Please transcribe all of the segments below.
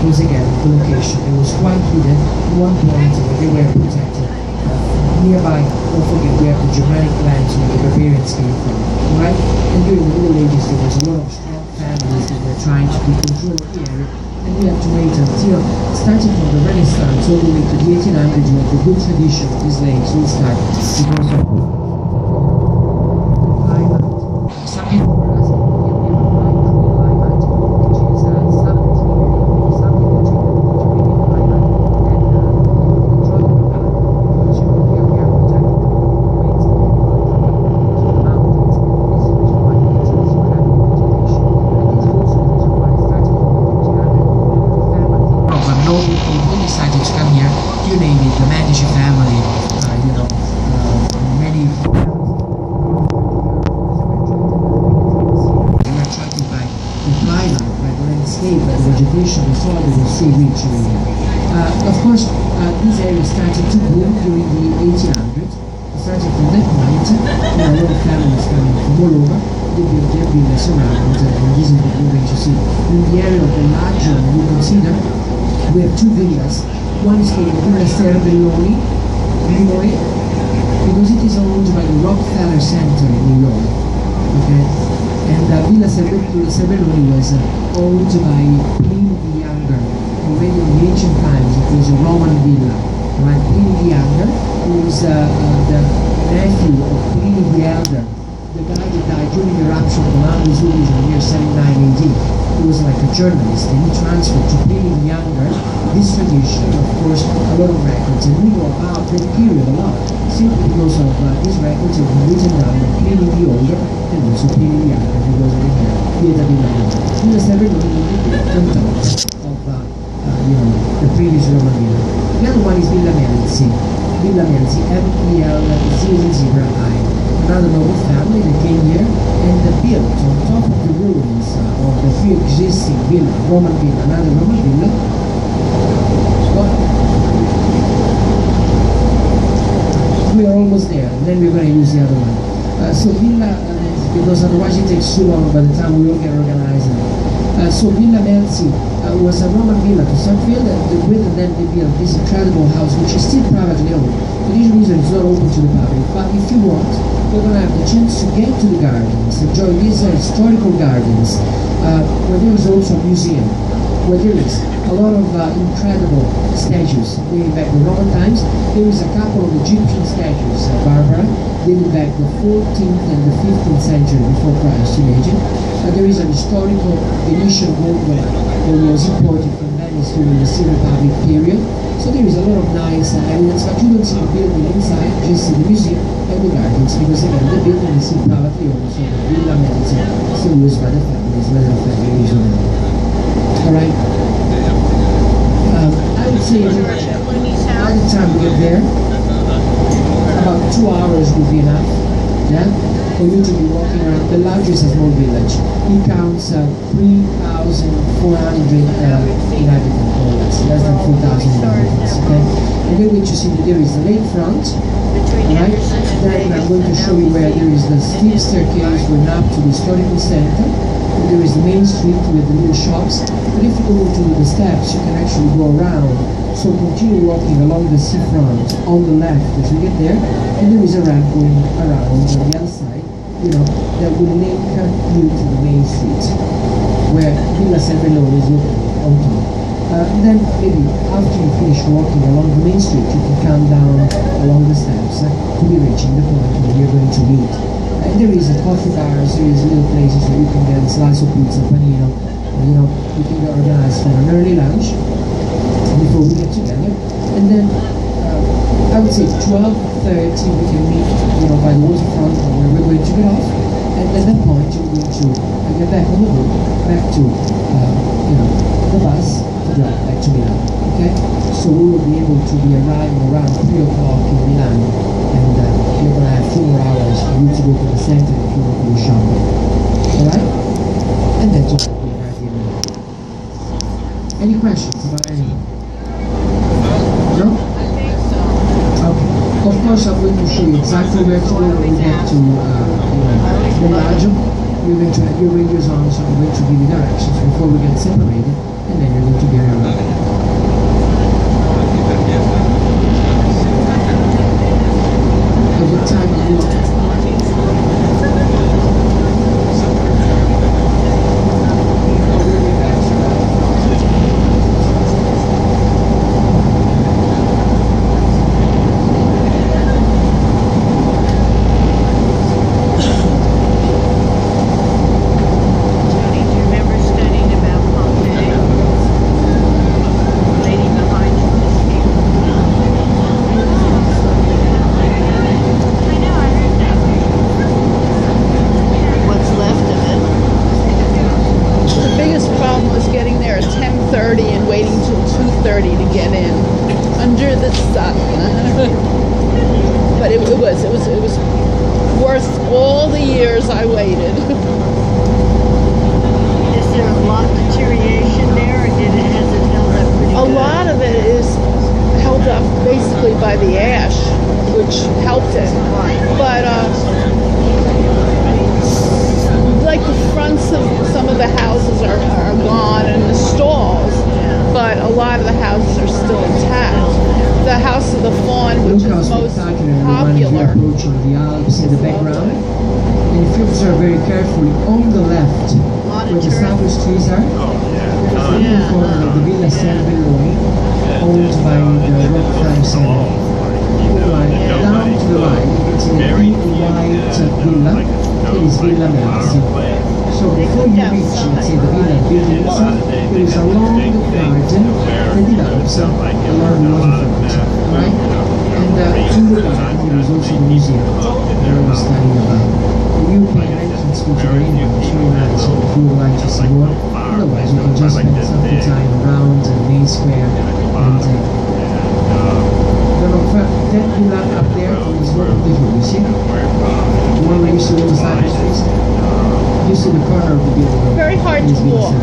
because again, the location, it was quite hidden. At one point, they were protected. Nearby, don't forget, we have the Germanic lands where the barbarians came from, right? And during the Middle Ages, there was a lot of strong families that were trying to keep control of the area, and we have to wait until, starting from the Renaissance all the way to the 1800s, when the good tradition of these lakes will start, because of climate. Some people were asking me if we have a climate, which is something between the Mediterranean climate and the tropical climate. Because you know, here we are protected from the winds and from the mountains. This is the reason why it is this kind of vegetation. And this is also the reason why, starting from 1400, families of noble people decided to come here. You name it, the Medici family, many attracted by the climate, by the landscape, by the vegetation, the soil that was so rich in here. Of course, this area started to boom during the 1800s. Starting from that point, there are a lot of families coming from all over. They built their villas around, and this is what we're going to see. In the area of Bellagio, you consider, we have two villas. One is called Villa Cervelloni, because it is owned by the Rockefeller Center in New York. Okay? And Villa Cervelloni was owned by Pliny the Younger. Already in the ancient times, it was a Roman villa. Right? Pliny the Younger, who was the nephew of Pliny the Elder, the guy that died during the eruption of the Mount Vesuvius in the year 79 AD. He was like a journalist, and he transferred to Pliny the Younger this tradition, of course, a lot of records, and we know about that period a lot, simply because of these records have been written down by Pliny the Older and also Pliny the Younger, who was over here, Pieta di Villa. Villa Cervelloni is on top of the previous Roman villa. The other one is Villa Melzi, M-E-L-Z-Z-I. Another noble family that came here and built on top of the ruins of the pre-existing villa, Roman villa, another Roman villa. We are almost there, and then we're going to use the other one. So Villa, because otherwise it takes too long by the time we all get organized. So Villa Melzi was a Roman villa to start with, and then they built this incredible house, which is still privately owned. For this reason, it's not open to the public. But if you want, you're going to have the chance to get to the gardens, enjoy these historical gardens, where there is also a museum, where there is a lot of incredible statues dating back to Roman times. There is a couple of Egyptian statues, Barbara, dating back the 14th and the 15th century before Christ, imagine. There is an historical Venetian gondola that was imported from Venice during the Sea Republic period. So there is a lot of nice evidence, but you don't see the building inside, just see the museum and the gardens, because again, the building is still privately owned, so the Villa Melzi is still used by the families, whether the family is or not. Alright? I would say that by the time we get there, about 2 hours would be enough, yeah? For you to be walking around. Bellagio is a small village. It counts 3,400 inhabitants, less than 4,000 inhabitants, okay? And then what you see that there is the lakefront, right? Then I'm going to show you where there is the steep staircase going up to the historical center. And there is the main street with the little shops. But if you go to the steps, you can actually go around. So continue walking along the seafront on the left as you get there, and there is a ramp going around on the other side, that will link you to the main street, where Villa Cervelloni is located on top. Then maybe after you finish walking along the main street, you can come down along the steps to be reaching the point where you're going to meet. And there is a coffee bars, there is little places where you can get a slice of pizza, panino, you can get organized for an early lunch before we get together. And then I would say 12:30 we can meet, by the waterfront where we're going to get off. And at that point you're going to get back on the road, back to the bus to drive back to Milan. Okay? So we will be able to be arriving around 3 o'clock in Milan, and you're going to have 2 more hours for you to go to the center if you want to go shopping. Alright? And then to arrive in Milan. Any questions about anything? No? Okay. Of course, I'm going to show you exactly where to go when we get to Bellagio. You're going to have your radios on, so I'm going to give you directions before we get separated, and then you're going to be around. 11:30 and waiting till 2:30 to get in under the sun. But it was worth all the years I waited. Is there a lot of deterioration there, or has it held up pretty good? A lot of it is held up basically by the ash, which helped it. But like the fronts of some of the houses are gone and the stalls, but a lot of the houses are still intact. The House of the Fawn, which Look how is most spectacular the one popular. approaching the Alps in the background. And if you observe very carefully, on the left, where the cypress trees are, there's a little corner of the Villa San Belloni, owned by the Rockefeller Center. Down to the right, you can see a big white villa. It is Villa Merzi. So before you reach, let's say, the Villa buildings, there is a long garden that develops along the waterfront, right? And in the garden there is also the museum that I was studying about. The European entrance to the area is really nice, so if you would like to see more, otherwise you can just spend some time around the main square and that villa up there is one of the view, you see? The one where you see all the cypress trees? You see the corner of the building. Very hard to walk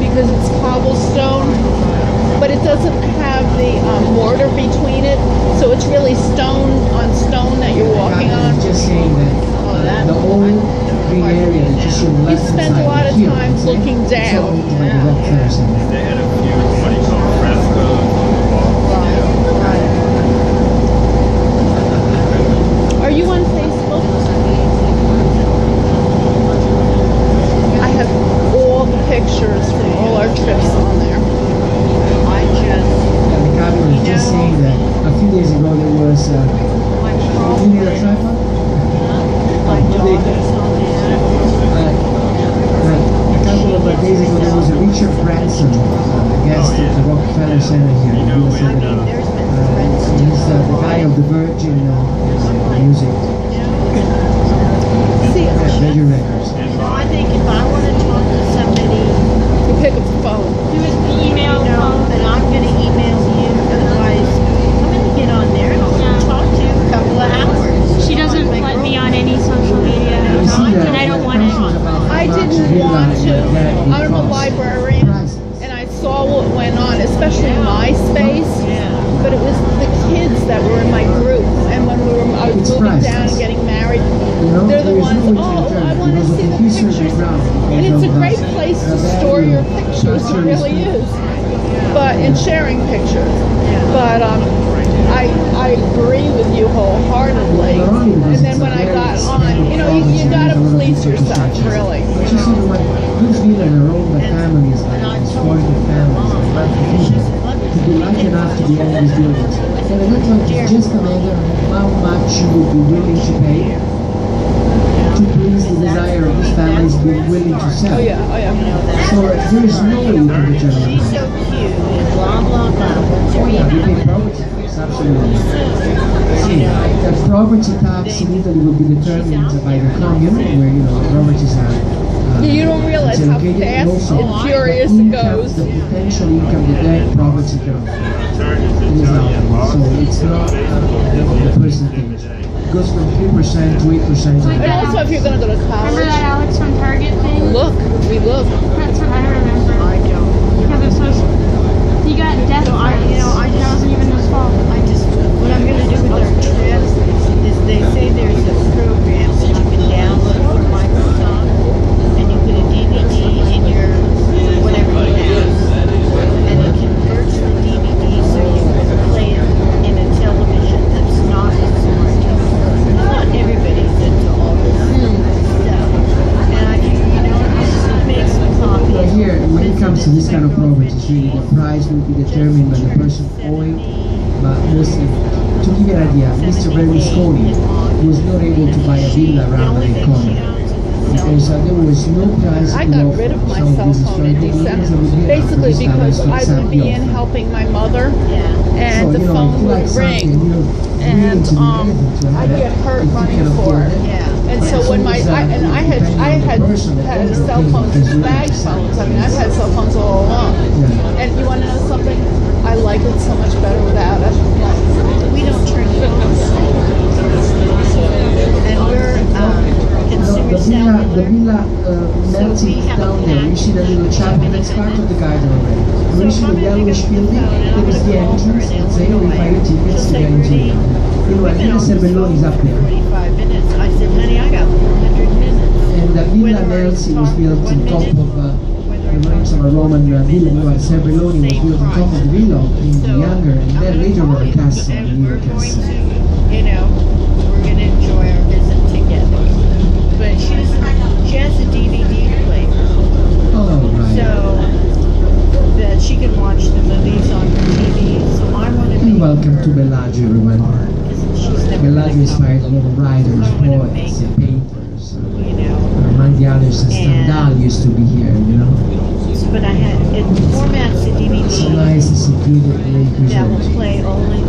because it's cobblestone, but it doesn't have the mortar between it, so it's really stone on stone that you're walking on. I'm just saying that the whole green area that you see on the You left hand spend side a lot of here, time looking it's all down. owned by the Rockefeller Center. They had a few what do you call frescoes. Are you on Facebook? I have all the pictures from all our trips on there. And the captain was just saying that a few days ago there was you need a tripod? A couple of days ago there was a Richard Branson, guest at the Rockefeller Center here. He was he's the guy of the Virgin music. See, Major records. I think if I want to talk to somebody, you pick up the phone. do it email phone, then I'm going to email you. Otherwise, I'm going to get on there and I'll talk to you a couple of hours. She doesn't let me on any social media, You see and I don't want it. I didn't want to. I'm a librarian, and I saw what went on, especially MySpace. But it was the kids that were in my group, and when I was moving down and getting married, they're the ones. Oh, I want to see the pictures, and it's a great place to store your pictures. It really is. But in sharing pictures, but I agree with you wholeheartedly. And then when I got on, you gotta please yourself, really. But you see, those villas are owned by families, like historical families, like wealthy people, to be lucky enough to be in these buildings. And I don't know, it's just a matter of how much you would be willing to pay to please the desire of these families being willing to sell. Oh yeah. So there is no way you can determine She's that. so cute and blah, blah, blah. Oh yeah, we pay property tax, absolutely. See, the property tax in Italy will be determined by the commune, where properties are. You don't realize how fast and furious it goes. The potential income that that property can offer. It is not. So it's not the percentage. It goes from 3% to 8%. And also, if you're gonna go to Remember college, that Alex from Target thing? we look. That's what I remember. I don't. Because it was he got death threats. That wasn't even his fault. What I'm going to do with our trips is they say there's a program that you can download from Microsoft, and you put a DVD in your whatever you have, and it converts the DVD so you can play it in a television that's not smart. Not everybody's into all this stuff. And I just, I just make some copies. But here, when it comes to this kind of properties, really the price will be determined by the person owing. But mostly, to give you an idea, Mr. Berlusconi was not able to buy a villa around the corner because there was no price. I got rid of my cell phone in December, basically because I would be in helping my mother, and the phone would ring, and I'd get hurt running for it. And so when I had cell phones, bag phones. I mean, I've had cell phones all along. And you want to you see that little chapel, that's part of the garden already. When you see the yellowish building, that is the entrance, and say, oh, you buy your tickets to get into it. You know, Villa Cervelloni is up there. 45 minutes. I said, honey, I got 400 minutes. And Villa Melzi was built on top of the ruins of a Roman villa. Meanwhile, Cervelloni was built on top of the villa in the younger, and then later on a castle, a And newer we're going castle. to, you know, we're going to enjoy our visit together. But she has a DVD player, Oh, right. so that she can watch the movies on her TV. So I want to And make welcome her, to Bellagio, everyone. she's never Bellagio gonna inspired a come, lot of writers, So I wanna poets, make- and painters. you know. Among the others, Stendhal used to be here, you know. But I had it formats the It's DVD nice, it's secluded, really that will preserved. play only